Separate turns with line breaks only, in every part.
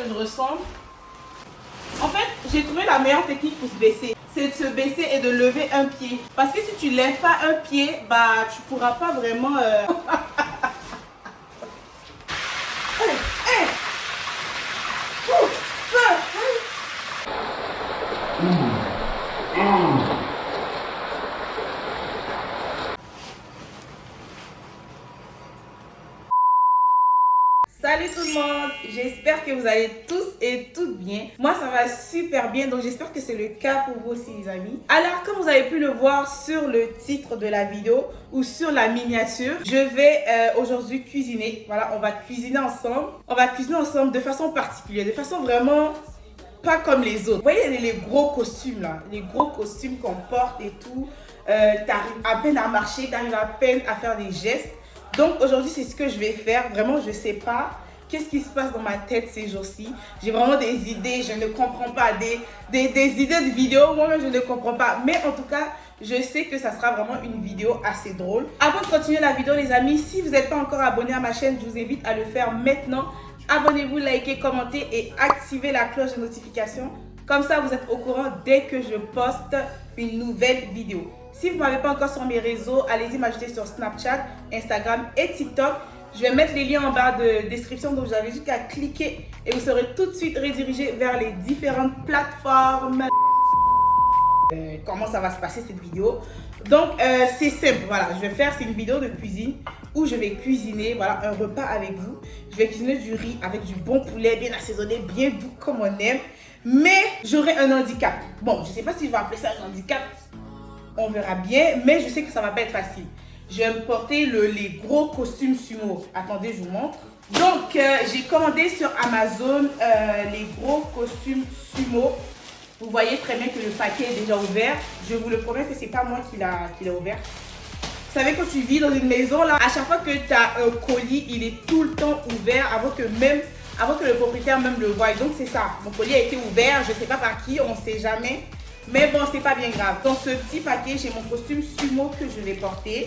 je ressemble. En fait, j'ai trouvé la meilleure technique pour se baisser. C'est de se baisser et de lever un pied. Parce que si tu lèves pas un pied, bah tu pourras pas vraiment... Salut tout le monde, j'espère que vous allez tous et toutes bien. Moi ça va super bien, donc j'espère que c'est le cas pour vous aussi les amis. Alors comme vous avez pu le voir sur le titre de la vidéo ou sur la miniature, je vais aujourd'hui cuisiner. Voilà, on va cuisiner ensemble. On va cuisiner ensemble de façon particulière, de façon vraiment pas comme les autres. Vous voyez les gros costumes là, les gros costumes qu'on porte et tout. T'arrives à peine à marcher, t'arrives à peine à faire des gestes. Donc aujourd'hui c'est ce que je vais faire. Vraiment je sais pas qu'est-ce qui se passe dans ma tête ces jours-ci. J'ai vraiment des idées, je ne comprends pas. Des idées de vidéos, moi-même je ne comprends pas. Mais en tout cas, je sais que ça sera vraiment une vidéo assez drôle. Avant de continuer la vidéo les amis, si vous n'êtes pas encore abonné à ma chaîne, je vous invite à le faire maintenant. Abonnez-vous, likez, commentez et activez la cloche de notification. Comme ça vous êtes au courant dès que je poste une nouvelle vidéo. Si vous ne m'avez pas encore sur mes réseaux, allez-y m'ajouter sur Snapchat, Instagram et TikTok. Je vais mettre les liens en barre de description, donc vous avez juste qu'à cliquer et vous serez tout de suite redirigé vers les différentes plateformes. Comment ça va se passer cette vidéo? Donc c'est simple, voilà, je vais faire, c'est une vidéo de cuisine où je vais cuisiner, voilà, un repas avec vous. Je vais cuisiner du riz avec du bon poulet, bien assaisonné, bien doux comme on aime. Mais j'aurai un handicap. Bon, je ne sais pas si je vais appeler ça un handicap. On verra bien, mais je sais que ça va pas être facile. Je vais me porter les gros costumes sumo. Attendez, je vous montre. Donc, j'ai commandé sur Amazon les gros costumes sumo. Vous voyez très bien que le paquet est déjà ouvert. Je vous le promets que c'est pas moi qui l'a ouvert. Vous savez, quand tu vis dans une maison, là, à chaque fois que tu as un colis, il est tout le temps ouvert avant que le propriétaire même le voie. Donc, c'est ça. Mon colis a été ouvert, je sais pas par qui, on sait jamais. Mais bon, c'est pas bien grave. Dans ce petit paquet, j'ai mon costume sumo que je vais porter.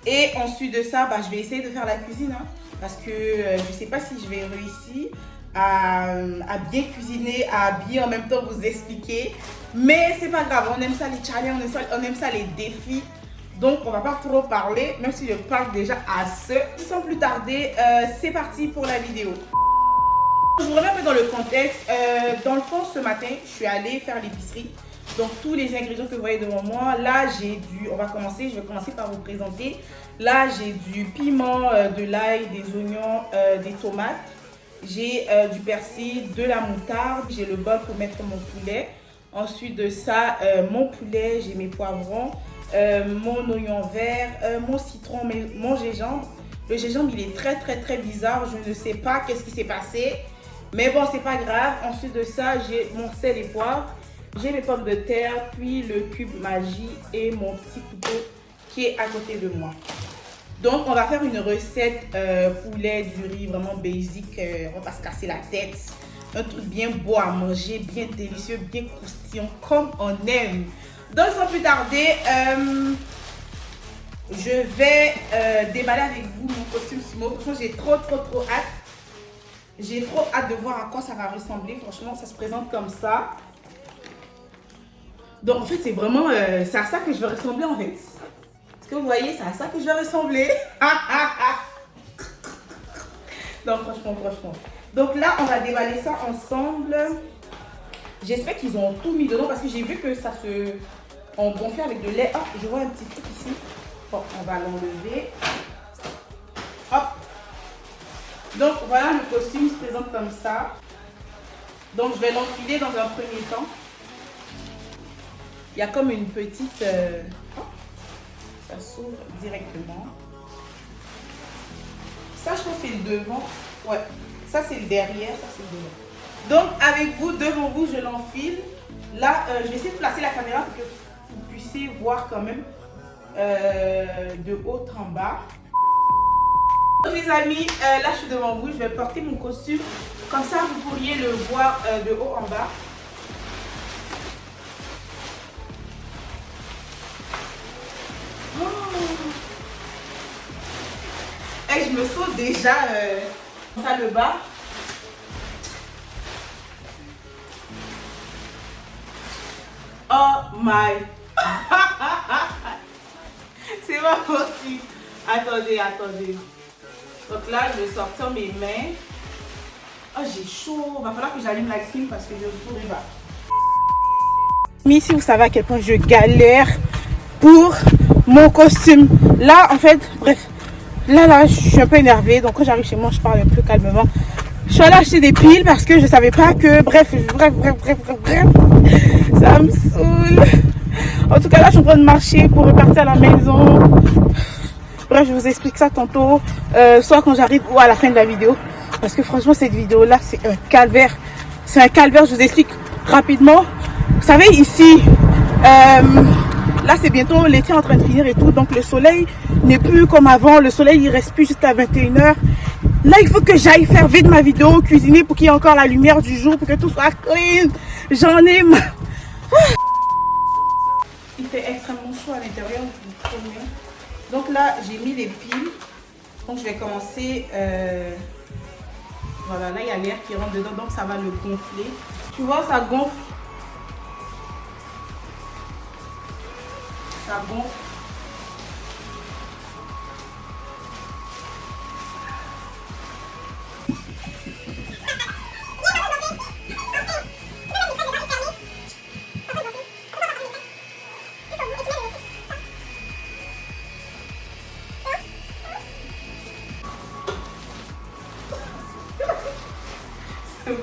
Et ensuite de ça, bah, je vais essayer de faire la cuisine. Hein, parce que je sais pas si je vais réussir à bien cuisiner, à bien en même temps vous expliquer. Mais c'est pas grave, on aime ça les challenges, on aime ça les défis. Donc on va pas trop parler, même si je parle déjà assez. Sans plus tarder, c'est parti pour la vidéo. Je vous remets un peu dans le contexte. Dans le fond, ce matin, je suis allée faire l'épicerie. Donc tous les ingrédients que vous voyez devant moi, là j'ai du, je vais commencer par vous présenter. Là j'ai du piment, de l'ail, des oignons, des tomates. J'ai du persil, de la moutarde, j'ai le bol pour mettre mon poulet. Ensuite de ça, mon poulet, j'ai mes poivrons, mon oignon vert, mon citron, mon gingembre. Le gingembre il est très bizarre, je ne sais pas qu'est-ce qui s'est passé. Mais bon c'est pas grave. Ensuite de ça, j'ai mon sel et poivre. J'ai mes pommes de terre, puis le cube magie et mon petit couteau qui est à côté de moi. Donc, on va faire une recette poulet, du riz, vraiment basique. On va pas se casser la tête. Un truc bien beau à manger, bien délicieux, bien croustillant, comme on aime. Donc, sans plus tarder, je vais déballer avec vous mon costume sumo. Franchement, j'ai trop hâte. J'ai trop hâte de voir à quoi ça va ressembler. Franchement, ça se présente comme ça. Donc en fait c'est vraiment, c'est à ça que je vais ressembler en fait. Est-ce que vous voyez, c'est à ça que je vais ressembler. Donc franchement. Donc là on va déballer ça ensemble. J'espère qu'ils ont tout mis dedans parce que j'ai vu que ça se... On gonflait avec de lait. Hop, je vois un petit truc ici. Bon, on va l'enlever. Hop. Donc voilà, le costume se présente comme ça. Donc je vais l'enfiler dans un premier temps. Il y a comme une petite... ça s'ouvre directement. Ça, je pense que c'est le devant. Ouais, ça c'est le derrière, ça c'est le devant. Donc, avec vous, devant vous, je l'enfile. Là, je vais essayer de placer la caméra pour que vous puissiez voir quand même de haut en bas. Donc, les amis, là, je suis devant vous. Je vais porter mon costume. Comme ça, vous pourriez le voir de haut en bas. Et je me saute déjà ça le bas. Oh my. C'est pas possible. Attendez, attendez. Donc là, je vais sortir mes mains. Oh, j'ai chaud. Va falloir que j'allume la clim parce que je ne pourrai pas. Mais si vous savez à quel point je galère pour mon costume. Là, en fait, bref. Là, je suis un peu énervée. Donc quand j'arrive chez moi, je parle un peu calmement. Je suis allée acheter des piles parce que je savais pas que... Bref. Ça me saoule. En tout cas, là, je suis en train de marcher pour repartir à la maison. Bref, je vous explique ça tantôt. Soit quand j'arrive ou à la fin de la vidéo. Parce que franchement, cette vidéo-là, c'est un calvaire. C'est un calvaire, je vous explique rapidement. Vous savez, ici, là, c'est bientôt l'été en train de finir et tout. Donc, le soleil n'est plus comme avant. Le soleil, il reste plus jusqu'à 21 h. Là, il faut que j'aille faire vite ma vidéo, cuisiner pour qu'il y ait encore la lumière du jour, pour que tout soit clean. J'en ai marre. Il fait extrêmement chaud à l'intérieur. Donc là, j'ai mis les piles. Donc, je vais commencer... Voilà, là, il y a l'air qui rentre dedans, donc ça va le gonfler. Tu vois, ça gonfle. Ça gonfle.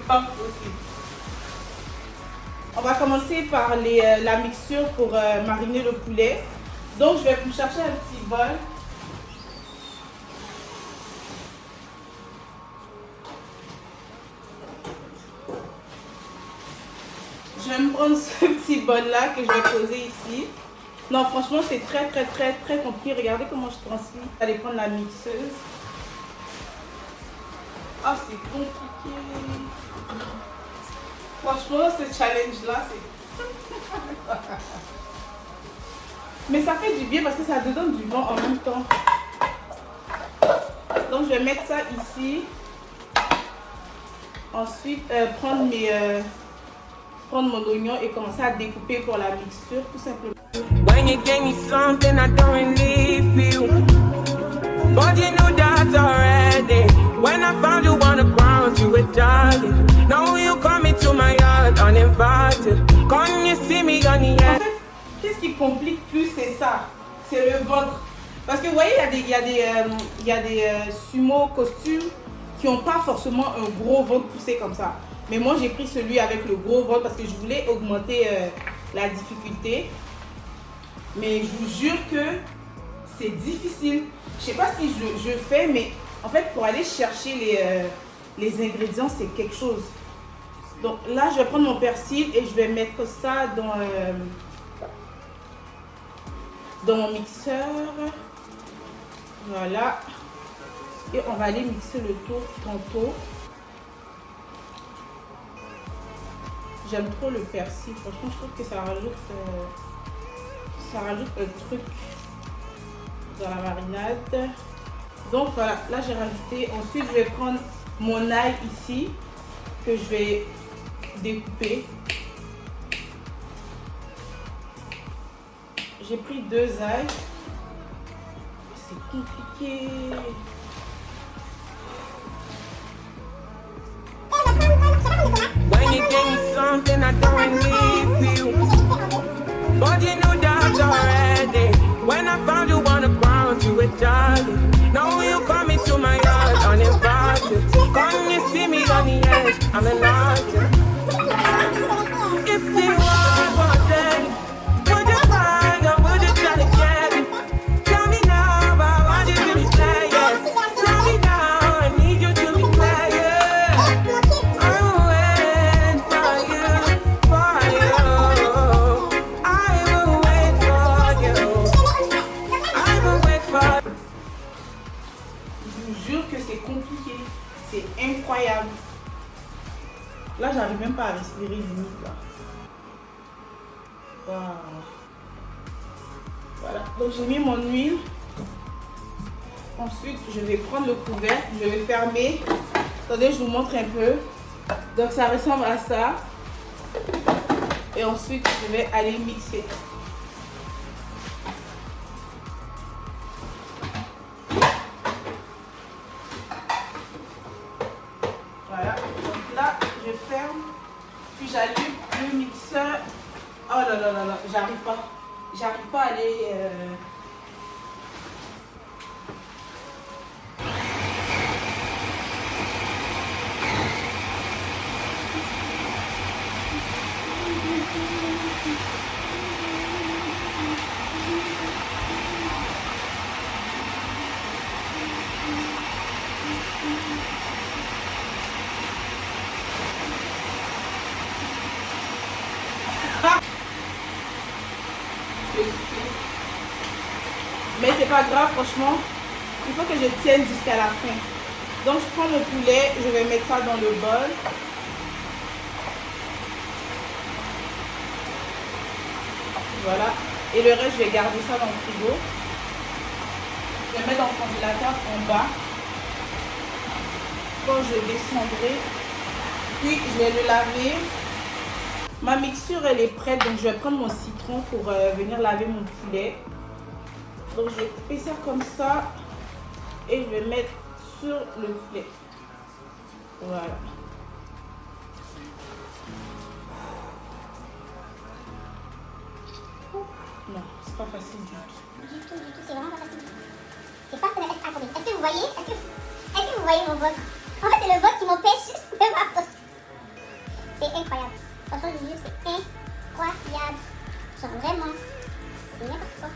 Pas possible. On va commencer par la mixture pour mariner le poulet. Donc je vais vous chercher un petit bol. Je vais me prendre ce petit bol là que je vais poser ici. Non, franchement, c'est très compliqué. Regardez comment je transmets. Je vais aller prendre la mixeuse. Ah, c'est compliqué. Franchement, ce challenge-là, c'est... Mais ça fait du bien parce que ça te donne du vent en même temps. Donc, je vais mettre ça ici. Ensuite, prendre mon oignon et commencer à découper pour la mixture, tout simplement. When you gave me something I don't really feel, but you knew that already. When I found you on the ground, you were dying. Now you come into my heart uninvited. Come you see me on the end. En fait, qu'est-ce qui complique plus, c'est ça. C'est le ventre. Parce que vous voyez, il y a des sumo costumes qui n'ont pas forcément un gros ventre poussé comme ça. Mais moi, j'ai pris celui avec le gros ventre parce que je voulais augmenter la difficulté. Mais je vous jure que c'est difficile. Je sais pas si je fais, mais en fait, pour aller chercher les ingrédients, c'est quelque chose. Donc là, je vais prendre mon persil et je vais mettre ça dans mon mixeur. Voilà. Et on va aller mixer le tout tantôt. J'aime trop le persil. Franchement, je trouve que ça rajoute un truc dans la marinade. Donc voilà, là j'ai rajouté. Ensuite, je vais prendre mon ail ici que je vais découper. J'ai pris 2 ailes. C'est compliqué. When you gave me something I don't really feel, but you knew that already. When I found you on the ground, you were dying. Now you come into my heart uninvited. Come you see me on the edge, I'm enlightened. If the world was dead, would you find or would you try to get it? Tell me now about what you really play, yeah. Tell me now, I need you to be clear, yeah. I will wait for you, for you. I will wait for you. I will wait for you. Je vous jure que c'est compliqué, c'est incroyable. Là, j'arrive même pas à respirer limite là. Wow. Voilà, donc j'ai mis mon huile. Ensuite, je vais prendre le couvercle, je vais fermer. Attendez, je vous montre un peu. Donc ça ressemble à ça. Et ensuite, je vais aller mixer. Voilà, donc là, je ferme, puis j'allume le mixeur. Oh là là là là, j'arrive pas à aller... Mais c'est pas grave, franchement, il faut que je tienne jusqu'à la fin. Donc je prends mon poulet, je vais mettre ça dans le bol. Voilà. Et le reste, je vais garder ça dans le frigo. Je vais mettre dans le congélateur en bas. Quand je descendrai, puis je vais le laver. Ma mixture, elle est prête, donc je vais prendre mon citron pour venir laver mon poulet. Donc je vais couper ça comme ça et je vais mettre sur le poulet. Voilà. Non, c'est pas facile du tout.
Du tout, c'est vraiment pas facile. C'est pas... Attendez, est-ce que vous voyez? Est-ce que vous voyez mon vote? En fait, c'est le vote qui m'empêche de voir. C'est incroyable. Franchement, je vous jure, c'est incroyable. Genre vraiment, c'est n'importe quoi.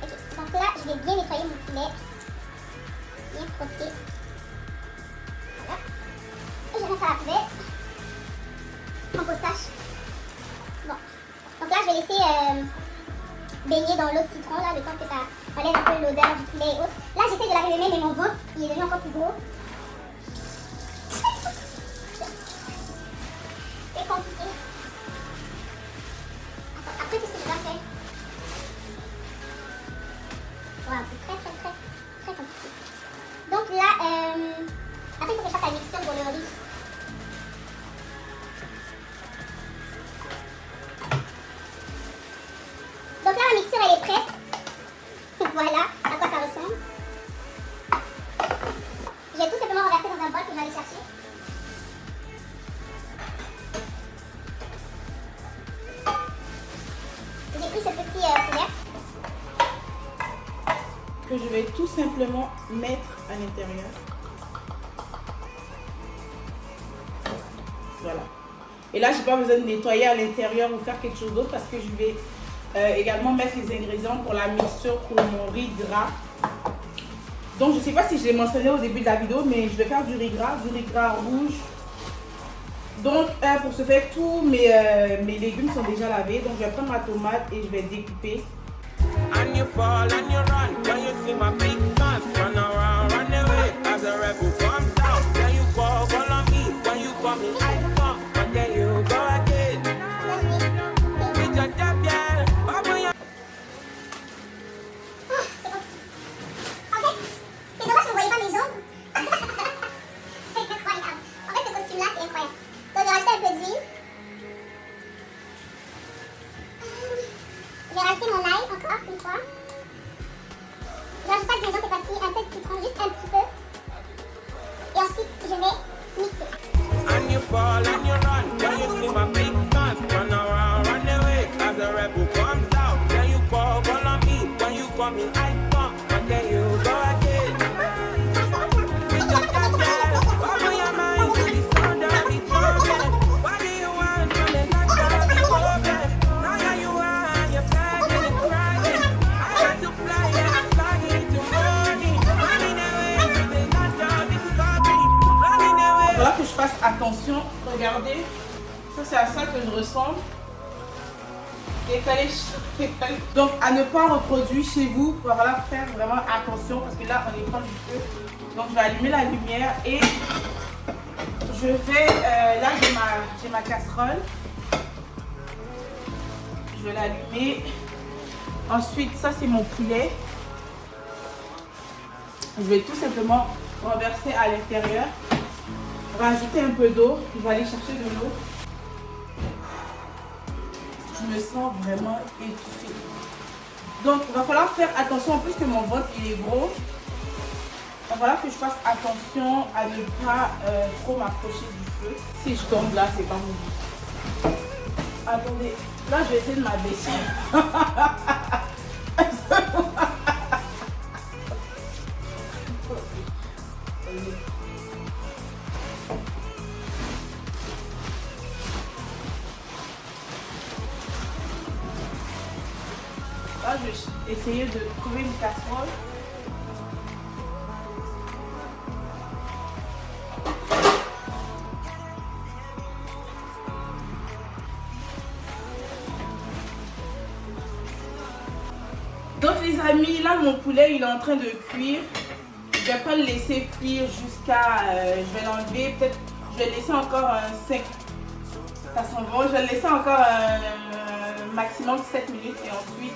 Ok, donc là, je vais bien nettoyer mon poulet. Bien frotter. Voilà. Et je vais mettre à la poubelle. Compostage. Bon. Donc là, je vais laisser baigner dans l'eau de citron, là, le temps que ça enlève un peu l'odeur du poulet et autres. Là, j'essaie de laver le même, mais mon ventre, il est devenu encore plus gros. C'est compliqué. Attends, après, qu'est-ce que je dois faire? Wow, c'est très compliqué. Donc là, après, il faut que je fasse la mixture pour le riz. Donc là, la mixture, elle est prête. Voilà à quoi ça ressemble. Je vais tout simplement renverser dans un bol que je vais aller chercher. J'ai pris ce petit couvercle.
Que je vais tout simplement mettre à l'intérieur. Voilà. Et là, je n'ai pas besoin de nettoyer à l'intérieur ou faire quelque chose d'autre parce que je vais également mettre les ingrédients pour la mixture pour mon riz gras. Donc, je ne sais pas si je l'ai mentionné au début de la vidéo, mais je vais faire du riz gras rouge. Donc, pour ce faire, tous mes légumes sont déjà lavés. Donc, je vais prendre ma tomate et je vais découper.
And you fall and you run when you see my big guns. Run around, run away as a rebel comes down. Then you fall on me when you call me I fall, but then you go again. We just jump, yeah.
Ok, c'est dommage que vous voyez pas mes jambes. C'est incroyable. En fait, ce costume-là, c'est incroyable. Donc, je vais rajouter un peu d'huile. Je vais rajouter mon ail encore une fois. Je rajoute pas de gingembre cette fois-ci, un peu de citron, juste un petit peu. Et ensuite, je vais mixer.
And you fall and you run when you see my big guns. Run around, run away as a rebel comes down. Then you fall on me when you call me I fall, but then you go again. We just jump, yeah. Open your mind to the sound of the trumpet. What do you want from the night of the open? Now that you are, you're begging and crying. I got to fly and fly into morning. Running away to the land of discovery. Running away.
Il faudra que je fasse attention. Regardez, ça c'est à ça que je ressemble. Décalé. Donc à ne pas reproduire chez vous. Il faudra faire vraiment attention parce que là on est proche du feu. Donc je vais allumer la lumière et je vais, là j'ai ma casserole. Je vais l'allumer. Ensuite ça c'est mon poulet. Je vais tout simplement renverser à l'intérieur. Rajouter un peu d'eau. Je vais aller chercher de l'eau. je me sens vraiment étouffée. Donc il va falloir faire attention, en plus que mon ventre il est gros. Il va falloir que je fasse attention à ne pas trop m'approcher du feu. Si je tombe là, c'est pas mon but. Attendez, là je vais essayer de m'abaisser. Là, je vais essayer de trouver une casserole. Donc les amis, là mon poulet il est en train de cuire. Je vais pas le laisser cuire jusqu'à... je vais l'enlever, peut-être je vais laisser encore un 5. Ça sent bon, je vais le laisser encore un maximum 7 minutes et ensuite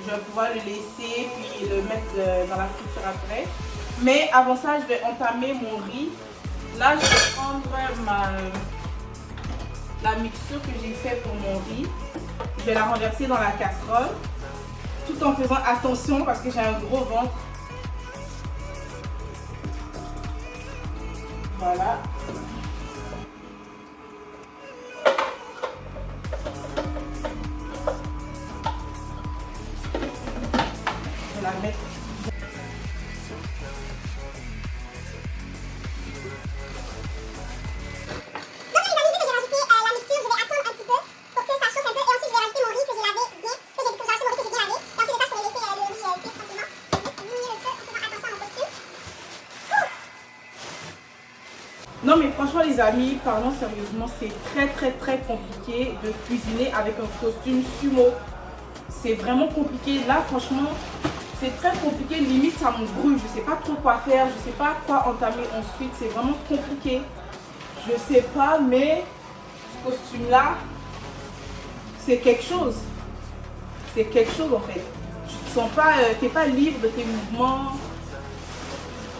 je vais pouvoir le laisser puis le mettre dans la friture après. Mais avant ça, je vais entamer mon riz. Là, je vais prendre la mixture que j'ai fait pour mon riz. Je vais la renverser dans la casserole tout en faisant attention parce que j'ai un gros ventre. Voilà. Je vais la mettre. Non mais franchement les amis, parlons sérieusement, c'est très compliqué de cuisiner avec un costume sumo. C'est vraiment compliqué. Là franchement, c'est très compliqué, limite ça me brûle. Je sais pas trop quoi faire, je sais pas quoi entamer ensuite. C'est vraiment compliqué. Je sais pas, mais ce costume là, c'est quelque chose. C'est quelque chose en fait. Tu te sens pas, t'es pas libre de tes mouvements.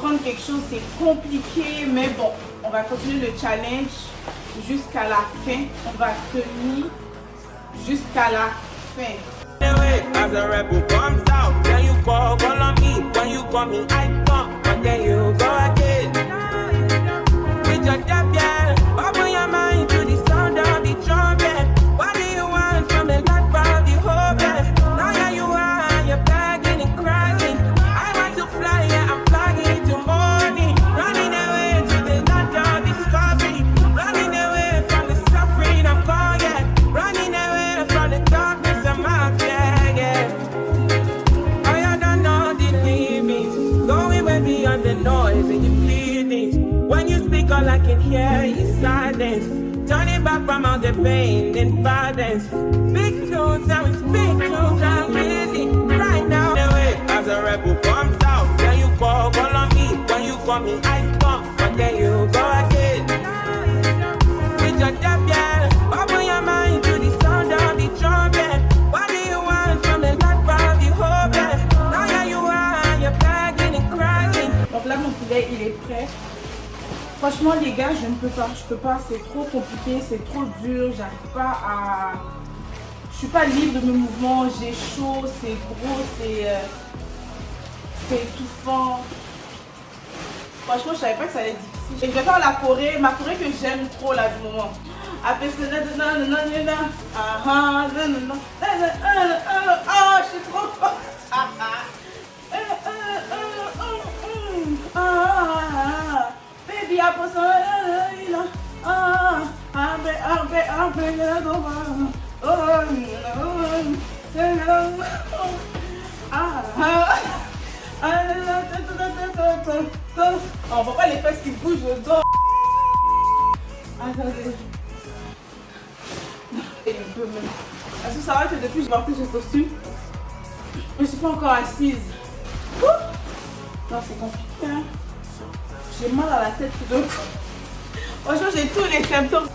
Prendre quelque chose c'est compliqué, mais bon, on va continuer le challenge jusqu'à la fin. On va tenir jusqu'à la fin.
As a rebel comes out, then you call on me. When you call me, I come, but then you go again. With your deaf, yeah, open your mind to the sound of the trumpet. What do you want from the life of the hopeless? Now here you are, you're begging and crying. I want to fly, yeah, I'm flying to morning. Running away to the land of discovery. Running away from the suffering I'm gone, yeah. Running away from the darkness I'm out, yeah, yeah. I don't know the limits. Going way beyond the noise and the feelings. When you speak, all I can hear is silence. Turning back from all the pain and violence. Big tunes and we speak tunes and really right now. As a rebel comes out, then you call on me. When you call me, I come, but then you go again. With your deaf, yeah, open your mind to the sound of the trumpet. What do you want from the life of the hopeless? Now here you are, you're begging and crying.
Donc là mon poulet il est prêt. Franchement les gars, je peux pas, c'est trop compliqué, c'est trop dur, j'arrive pas à... Je suis pas libre de mes mouvements, j'ai chaud, c'est gros, c'est étouffant. Franchement je savais pas que ça allait être difficile. Et je vais faire la Corée, ma Corée que j'aime trop là du moment. Après je suis trop forte. Baby, I put some on voit pas les fesses qui bougent dedans. Attendez. Est-ce que ça va que depuis que j'ai porté ce costume, je ne suis pas encore assise. Non, c'est compliqué. Hein? J'ai mal à la tête tout d'un coup. Franchement, j'ai tous les symptômes.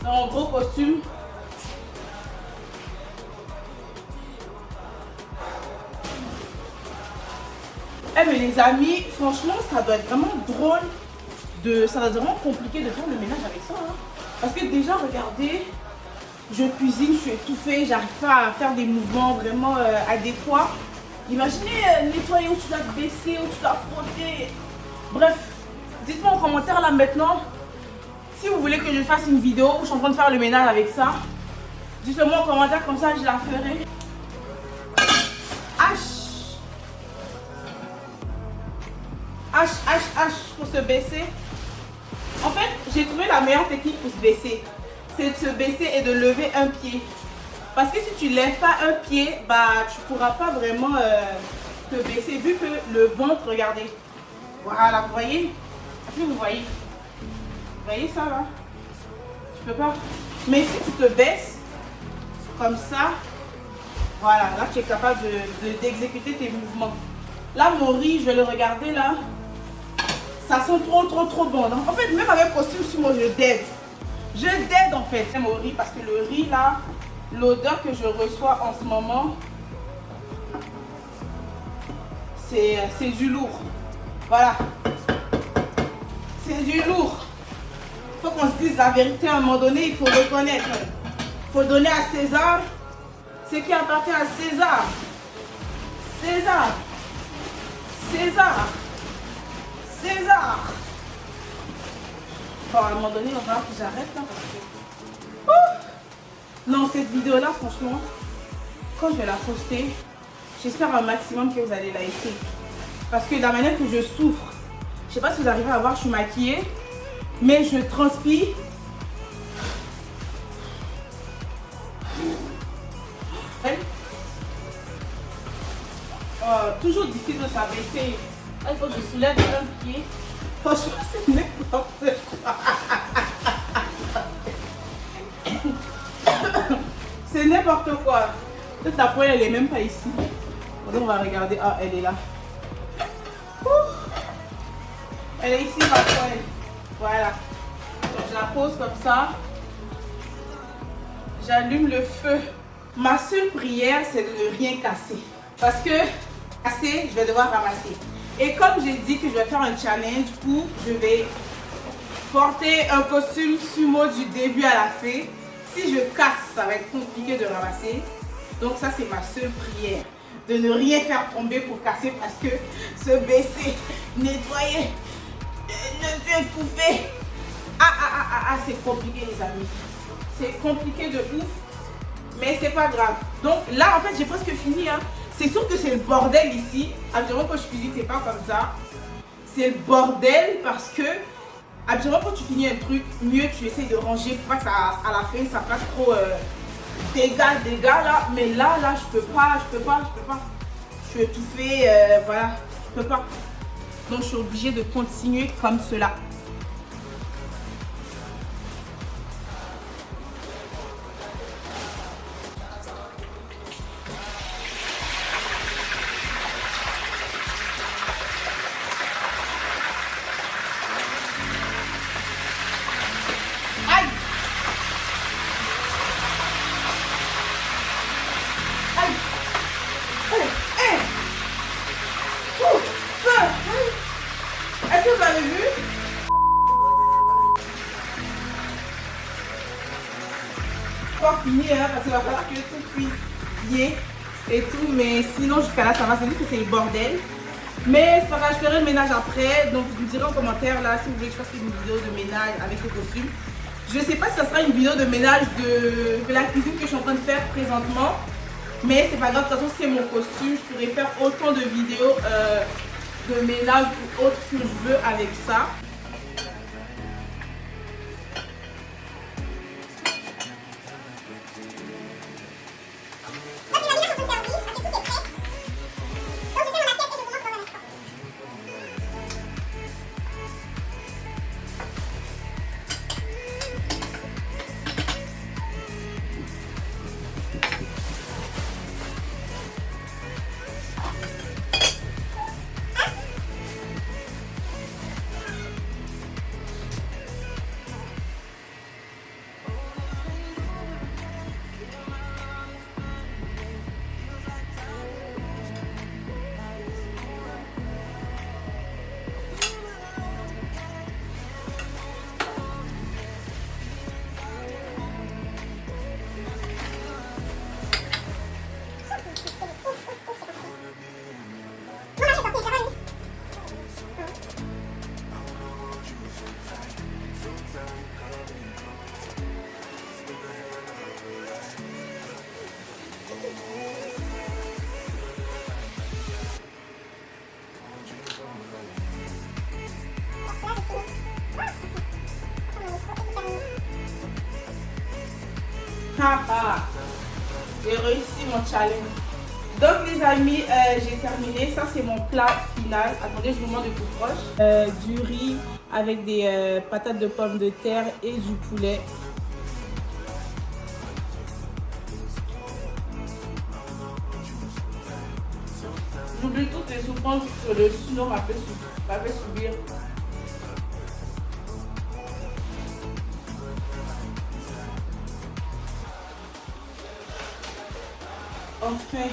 Dans mon gros costume. Eh mais les amis, franchement, ça doit être vraiment drôle. Ça doit être vraiment compliqué de faire le ménage avec ça. Hein. Parce que déjà, regardez. je cuisine, je suis étouffée, j'arrive pas à faire des mouvements vraiment adéquats. Imaginez nettoyer où tu dois te baisser, où tu dois frotter. Bref, dites-moi en commentaire là maintenant si vous voulez que je fasse une vidéo où je suis en train de faire le ménage avec ça. Dites-le moi en commentaire, comme ça je la ferai. H, pour se baisser. En fait, j'ai trouvé la meilleure technique pour se baisser. C'est de se baisser et de lever un pied. Parce que si tu ne lèves pas un pied, bah tu ne pourras pas vraiment te baisser. Vu que le ventre, regardez. Voilà, vous voyez? Est-ce que vous voyez? Vous voyez ça là? Tu peux pas. Mais si tu te baisses, comme ça, voilà, là tu es capable d'exécuter tes mouvements. Là, mon riz, je vais le regarder là. Ça sent trop bon. Non? En fait, même avec costume sur moi, je dead. Je dead en fait mon riz parce que le riz là, l'odeur que je reçois en ce moment, c'est du lourd. Voilà. C'est du lourd. Il faut qu'on se dise la vérité à un moment donné, il faut reconnaître. Il faut donner à César ce qui appartient à César. César. César. César. Bon, à un moment donné, il va falloir que j'arrête là parce que... Non, cette vidéo là, franchement, quand je vais la poster, j'espère un maximum que vous allez liker. Parce que de la manière que je souffre, je sais pas si vous arrivez à voir, je suis maquillée, mais je transpire. Toujours difficile de s'abaisser. Il faut que je soulève un pied. Franchement, c'est n'importe quoi. C'est n'importe quoi. Peut-être la poêle, elle est même pas ici. On va regarder. Ah, elle est là. Elle est ici, ma poêle. Voilà. Donc, je la pose comme ça. J'allume le feu. Ma seule prière, c'est de ne rien casser. Parce que casser, je vais devoir ramasser. Et comme j'ai dit que je vais faire un challenge où je vais porter un costume sumo du début à la fin. Si je casse, ça va être compliqué de ramasser. Donc ça, c'est ma seule prière. De ne rien faire tomber pour casser parce que se baisser, nettoyer, ne se étouffer. C'est compliqué les amis. C'est compliqué de ouf. Mais c'est pas grave. Donc là, en fait, j'ai presque fini. Hein. C'est sûr que c'est le bordel ici. Habituellement, quand je cuisine, c'est pas comme ça. C'est le bordel parce que habituellement, quand tu finis un truc, mieux tu essaies de ranger pour pas que ça, à la fin, ça fasse trop dégâts là. Mais là, je peux pas. Je suis étouffée, voilà. Je peux pas. Donc, je suis obligée de continuer comme cela. Est-ce que vous avez vu? Pas fini, hein, parce qu'il va falloir que tout cuise bien et tout, mais sinon jusqu'à là ça va, c'est juste que c'est le bordel. Mais c'est pas grave, je ferai le ménage après, donc vous me direz en commentaire là si vous voulez que je fasse une vidéo de ménage avec ce costume. Je sais pas si ça sera une vidéo de ménage de la cuisine que je suis en train de faire présentement, mais c'est pas grave, de toute façon c'est mon costume, je pourrais faire autant de vidéos de ménage ou autre que je veux avec ça. J'ai réussi mon challenge. Donc les amis, j'ai terminé. Ça c'est mon plat final. Attendez, je vous montre de plus proche. Du riz avec des patates de pommes de terre et du poulet. J'oublie toutes les souffrances que le sino m'a fait subir. Enfin.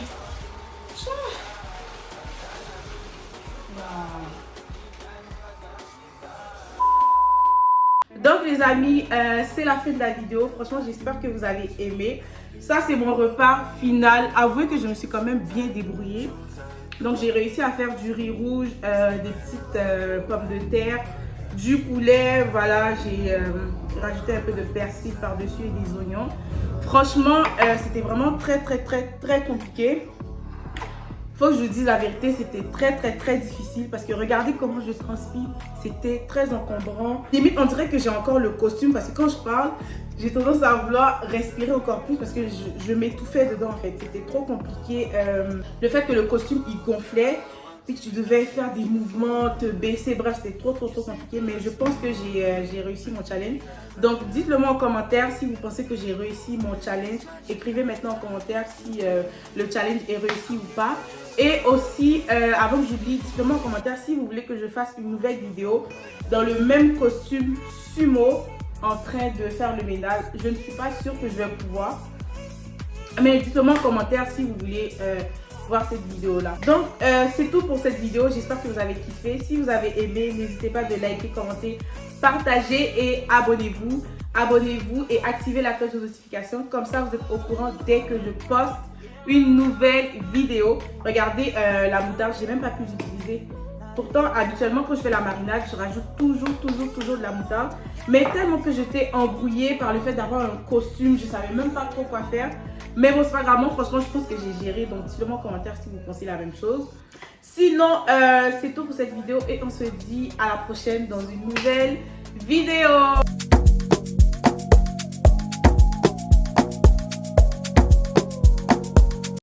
Donc les amis, c'est la fin de la vidéo. Franchement, j'espère que vous avez aimé. Ça, c'est mon repas final. Avouez que je me suis quand même bien débrouillée. Donc j'ai réussi à faire du riz rouge, des petites pommes de terre, du poulet. Voilà, j'ai rajouté un peu de persil par-dessus et des oignons. Franchement, c'était vraiment très compliqué. Faut que je vous dise la vérité, c'était très difficile parce que regardez comment je transpire, c'était très encombrant. Limite, on dirait que j'ai encore le costume parce que quand je parle, j'ai tendance à vouloir respirer encore plus parce que je m'étouffais dedans en fait. C'était trop compliqué. Le fait que le costume il gonflait, et que tu devais faire des mouvements, te baisser, bref, c'était trop compliqué. Mais je pense que j'ai réussi mon challenge. Donc dites-le moi en commentaire si vous pensez que j'ai réussi mon challenge. Écrivez maintenant en commentaire si le challenge est réussi ou pas. Et aussi, avant que j'oublie, dites-le moi en commentaire si vous voulez que je fasse une nouvelle vidéo dans le même costume sumo en train de faire le ménage. Je ne suis pas sûre que je vais pouvoir. Mais dites-le moi en commentaire si vous voulez voir cette vidéo là. Donc c'est tout pour cette vidéo. J'espère que vous avez kiffé. Si vous avez aimé, n'hésitez pas de liker, commenter, partager et abonnez-vous. Abonnez-vous et activez la cloche de notification. Comme ça, vous êtes au courant dès que je poste une nouvelle vidéo. Regardez la moutarde, j'ai même pas pu l'utiliser. Pourtant, habituellement, quand je fais la marinade, je rajoute toujours de la moutarde. Mais tellement que j'étais embrouillée par le fait d'avoir un costume, je savais même pas trop quoi faire. Mais bon, c'est pas grave, franchement, je pense que j'ai géré. Donc, dites-le moi en commentaire si vous pensez la même chose. Sinon, c'est tout pour cette vidéo et on se dit à la prochaine dans une nouvelle vidéo.